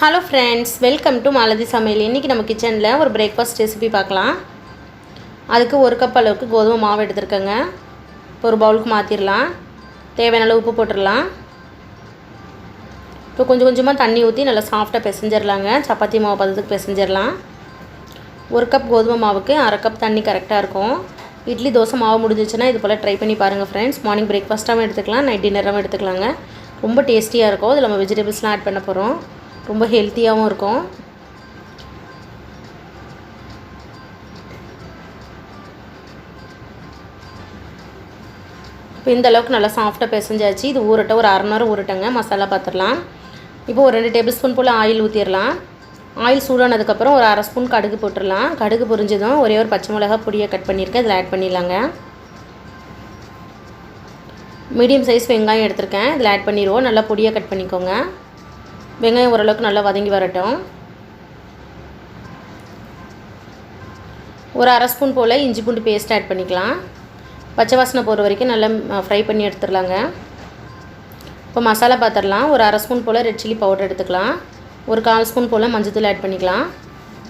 Hello friends, welcome to malathi சமையல். இன்றைக்கி நம்ம கிச்சனில் ஒரு பிரேக்ஃபாஸ்ட் ரெசிபி பார்க்கலாம். அதுக்கு ஒரு கப் அளவுக்கு கோதுமை மாவு எடுத்துருக்கேங்க. இப்போ ஒரு பவுலுக்கு மாற்றிடலாம். தேவையான அளவு உப்பு போட்டுடலாம். இப்போ கொஞ்சம் கொஞ்சமாக தண்ணி ஊற்றி நல்லா சாஃப்டாக பிசைஞ்சிடலாங்க. சப்பாத்தி மாவு பதத்துக்கு பிசைஞ்சிடலாம். ஒரு கப் கோதுமை மாவுக்கு அரை கப் தண்ணி கரெக்டாக இருக்கும். இட்லி தோசை மாவு முடிஞ்சிச்சுன்னா இது போல் ட்ரை பண்ணி பாருங்கள் ஃப்ரெண்ட்ஸ். மார்னிங் பிரேக்ஃபாஸ்ட்டாகவும் எடுத்துக்கலாம், நைட் டின்னராகவும் எடுத்துக்கலாங்க. ரொம்ப டேஸ்டியாக இருக்கும். இதில் நம்ம வெஜிடபிள்ஸ்லாம் ஆட் பண்ண போகிறோம். ரொம்ப ஹெல்த்தியாகவும் இருக்கும். இப்போ இந்த அளவுக்கு நல்லா சாஃப்டாக பிசைஞ்சாச்சு. இது ஊறட்டும், ஒரு அரை மணி நேரம் ஊறட்டங்க. மசாலா பார்த்துடலாம். இப்போ ஒரு 2 டேபிள் ஸ்பூன் போல் ஆயில் ஊற்றிடலாம். ஆயில் சூடானதுக்கப்புறம் ஒரு அரை ஸ்பூன் கடுகு போட்டுடலாம். கடுகு பொரிஞ்சதும் ஒரே ஒரு பச்சை மிளகா பொடியை கட் பண்ணியிருக்கேன், இதில் ஆட் பண்ணிடலாங்க. மீடியம் சைஸ் வெங்காயம் எடுத்திருக்கேன், இதில் ஆட் பண்ணிடுவோம். நல்லா பொடியாக கட் பண்ணிக்கோங்க. வெங்காயம் ஓரளவுக்கு நல்லா வதங்கி வரட்டும். ஒரு அரை ஸ்பூன் போல் இஞ்சி பூண்டு பேஸ்ட் ஆட் பண்ணிக்கலாம். பச்சை வாசனை போகிற வரைக்கும் நல்லா ஃப்ரை பண்ணி எடுத்துடலாங்க. இப்போ மசாலா பார்த்துடலாம். ஒரு அரை ஸ்பூன் போல் ரெட் சில்லி பவுடர் எடுத்துக்கலாம். ஒரு 1/4 ஸ்பூன் போல் மஞ்சத்தூள் ஆட் பண்ணிக்கலாம்.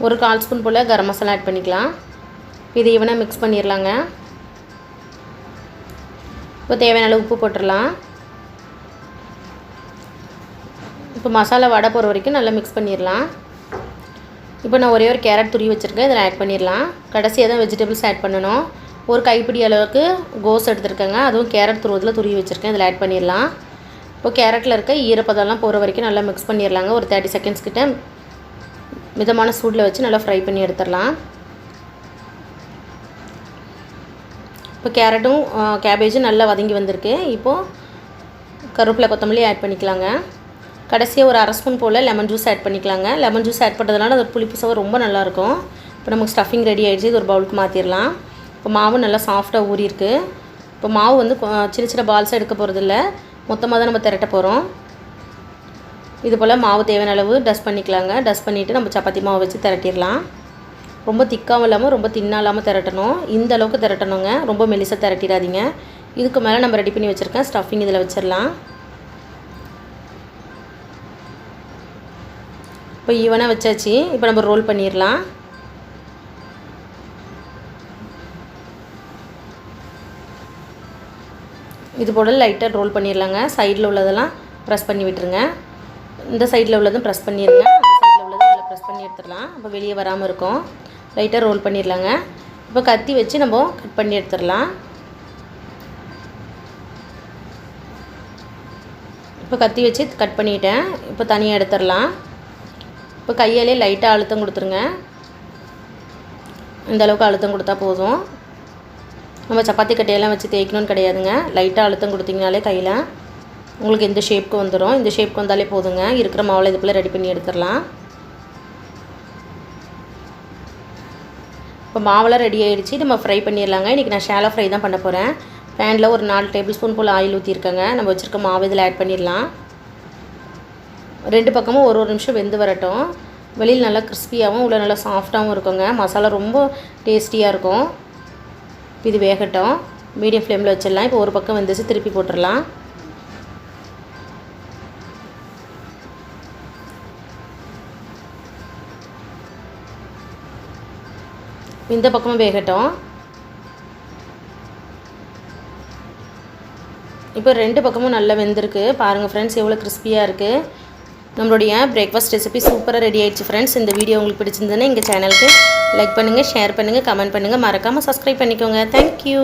ஒரு 1/4 ஸ்பூன் போல் கரம் மசாலா ஆட் பண்ணிக்கலாம். இதை ஈவனாக மிக்ஸ் பண்ணிடலாங்க. இப்போ தேவையான அளவு உப்பு போட்டுடலாம். இப்போ மசாலா வடை போகிற வரைக்கும் நல்லா மிக்ஸ் பண்ணிடலாம். இப்போ நான் ஒரே ஒரு கேரட் துருவி வச்சுருக்கேன், இதில் ஆட் பண்ணிடலாம். கடைசியாக தான் வெஜிடபிள்ஸ் ஆட் பண்ணணும். ஒரு கைப்பிடி அளவுக்கு கோஸ் எடுத்துருக்கேங்க, அதுவும் கேரட் துருவத்தில் துருவி வச்சுருக்கேன், இதில் ஆட் பண்ணிடலாம். இப்போ கேரட்டில் இருக்க ஈரப்பதம்லாம் போகிற வரைக்கும் நல்லா மிக்ஸ் பண்ணிடலாங்க. ஒரு 30 செகண்ட்ஸ் கிட்ட மிதமான சூடில் வச்சு நல்லா ஃப்ரை பண்ணி எடுத்துடலாம். இப்போ கேரட்டும் கேபேஜும் நல்லா வதங்கி வந்திருக்கு. இப்போது கருவேப்பிலை கொத்தமல்லி ஆட் பண்ணிக்கலாங்க. கடைசியாக ஒரு அரை ஸ்பூன் போல் லெமன் ஜூஸ் ஆட் பண்ணிக்கலாங்க. லெமன் ஜூஸ் ஆட் பண்ணுறதுனால அது புளிப்பு சுவை ரொம்ப நல்லாயிருக்கும். இப்போ நமக்கு ஸ்டஃபிங் ரெடி ஆகிடுச்சு. இது ஒரு பவுலுக்கு மாற்றிடலாம். இப்போ மாவு நல்லா சாஃப்டாக ஊறியிருக்கு. இப்போ மாவு வந்து சின்ன சின்ன பால்ஸாக எடுக்க போகிறதில்ல, மொத்தமாக தான் நம்ம திரட்ட போகிறோம். இது போல் மாவு தேவையான அளவு டஸ்ட் பண்ணிக்கலாங்க. டஸ்ட் பண்ணிவிட்டு நம்ம சப்பாத்தி மாவு வச்சு திரட்டிடலாம். ரொம்ப திக்காகவும் இல்லாமல் ரொம்ப தின்னாக இல்லாமல் திரட்டணும். இந்த அளவுக்கு திரட்டணுங்க, ரொம்ப மெலிசாக திரட்டிடாதீங்க. இதுக்கு மேலே நம்ம ரெடி பண்ணி வச்சுருக்கேன் ஸ்டஃபிங் இதில் வச்சிடலாம். இப்போ ஈவனாக வச்சாச்சு. இப்போ நம்ம ரோல் பண்ணிடலாம். இது போல் லைட்டாக ரோல் பண்ணிடலாங்க. சைடில் உள்ளதெல்லாம் ப்ரெஸ் பண்ணி விட்டுருங்க. இந்த சைடில் உள்ளதும் ப்ரெஸ் பண்ணிடுங்க. அந்த சைடில் உள்ளதும் நல்லா ப்ரெஸ் பண்ணி எடுத்துடலாம். அப்போ வெளியே வராமல் இருக்கும். லைட்டாக ரோல் பண்ணிடலாங்க. இப்போ கத்தி வச்சு நம்ம கட் பண்ணி எடுத்துடலாம். இப்போ கத்தி வச்சு கட் பண்ணிட்டேன். இப்போ தனியாக எடுத்துடலாம். இப்போ கையாலே லைட்டாக அழுத்தம் கொடுத்துருங்க. இந்த அளவுக்கு அழுத்தம் கொடுத்தா போதும். நம்ம சப்பாத்தி கட்டையெல்லாம் வச்சு தேய்க்கணும்னு கிடையாதுங்க. லைட்டாக அழுத்தம் கொடுத்தீங்கனாலே கையில் உங்களுக்கு இந்த ஷேப்புக்கு வந்துடும். இந்த ஷேப்புக்கு வந்தாலே போதுங்க. இருக்கிற மாவில் இது போல் ரெடி பண்ணி எடுத்துடலாம். இப்போ மாவெல்லாம் ரெடி ஆகிடுச்சு. நம்ம ஃப்ரை பண்ணிடலாங்க. இன்றைக்கி நான் ஷாலோ ஃப்ரை தான் பண்ண போகிறேன். பேனில் ஒரு 4 டேபிள் ஸ்பூன் போல் ஆயில் ஊற்றிருக்கேங்க. நம்ம வச்சுருக்க மாவு இதில் ஆட் பண்ணிடலாம். 2 பக்கமும் ஒரு நிமிஷம் வெந்து வரட்டும். வெளியில் நல்லா கிறிஸ்பியாகவும் உள்ள நல்லா சாஃப்டாகவும் இருக்குங்க. மசாலா ரொம்ப டேஸ்டியாக இருக்கும். இது வேகட்டும். மீடியம் ஃப்ளேமில் வச்சிடலாம். இப்போ ஒரு பக்கம் வெந்துச்சு, திருப்பி போட்டுடலாம். இந்த பக்கமும் வேகட்டும். இப்போ 2 பக்கமும் நல்லா வெந்திருக்கு. பாருங்கள் ஃப்ரெண்ட்ஸ், எவ்வளோ கிறிஸ்பியாக இருக்குது. நம்மளுடைய பிரேக்ஃபாஸ்ட் ரெசிபி சூப்பராக ரெடி ஆகிடுச்சு ஃப்ரெண்ட்ஸ். இந்த வீடியோ உங்களுக்கு பிடிச்சிருந்ததுன்னா எங்கள் சேனலுக்கு லைக் பண்ணுங்கள், ஷேர் பண்ணுங்கள், கமெண்ட் பண்ணுங்கள். மறக்காமல் சப்ஸ்கிரைப் பண்ணிக்கோங்க. தேங்க்யூ.